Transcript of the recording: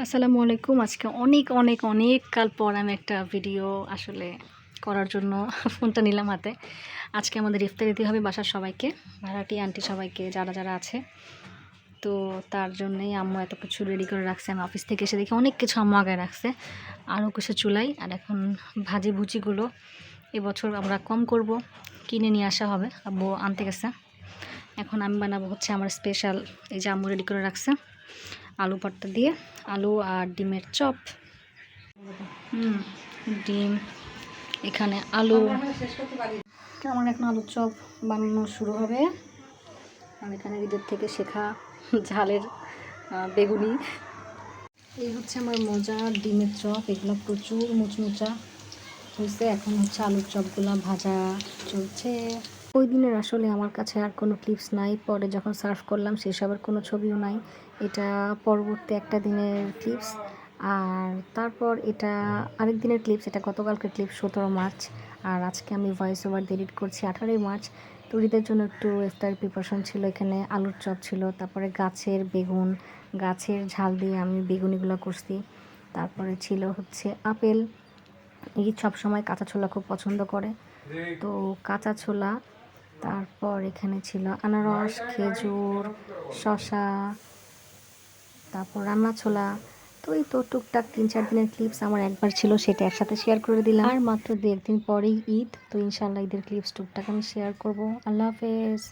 আসসালামু আলাইকুম। আজকে অনেক কাল পর আমি একটা ভিডিও আসলে করার জন্য ফোনটা নিলাম হাতে। আজকে আমাদের ইফতার দিতে হবে বাসার সবাইকে, ভাড়াটি আন্টি সবাইকে যারা আছে। তো তার জন্যই আম্মু এত কিছু রেডি করে রাখছে। আমি অফিস থেকে এসে দেখি অনেক কিছু আম্মু আগায় রাখছে। আরও কিছু চুলাই, আর এখন ভাজি ভুজিগুলো এবছর আমরা কম করব, কিনে নিয়ে আসা হবে, আব্বু আনতে গেছে। এখন আমি বানাবো হচ্ছে আমার স্পেশাল, এই যে আম্মু রেডি করে রাখছে আলু ভর্তা দিয়ে, আলু আর ডিমের চপ। ডিম, এখানে আলু। আমার এখন আলুর চপ বানানো শুরু হবে। আর এখানে ঈদের থেকে শেখা ঝালের বেগুনি। এই হচ্ছে আমার মজা ডিমের চপ, এগুলো প্রচুর মুচমুচা হয়েছে। এখন হচ্ছে আলুর চপগুলো ভাজা চলছে। ওই দিনের আসলে আমার কাছে আর কোনো ক্লিপস নাই, পরে যখন সার্ভ করলাম সেসবের কোনো ছবিও নাই। এটা পরবর্তী একটা দিনের ক্লিপস। আর তারপর এটা আরেক দিনের ক্লিপস, এটা গতকালকের ক্লিপস 17 মার্চ। আর আজকে আমি ভয়েস ওভার এডিট করছি 18 মার্চ। তো ঈদের জন্য একটু ইফতার প্রিপারেশন ছিল। এখানে আলুর চপ ছিল, তারপরে গাছের বেগুন, গাছের ঝাল দিয়ে আমি বেগুনিগুলো করছি। তারপরে ছিল হচ্ছে আপেল। ঈদ সবসময় কাঁচা ছোলা খুব পছন্দ করে, তো কাঁচা ছোলা। তারপর এখানে ছিল আনারস, খেজুর, শসা, তারপর রান্না ছোলা। তো এই তো টুকটাক 3-4 দিনের ক্লিপস আমার একবার ছিল, সেটা একসাথে শেয়ার করে দিলাম। আর মাত্র 1.5 দিন পরেই ঈদ, তো ইনশাল্লাহ ঈদের ক্লিপস টুকটাক আমি শেয়ার করবো। আল্লাহ হাফেজ।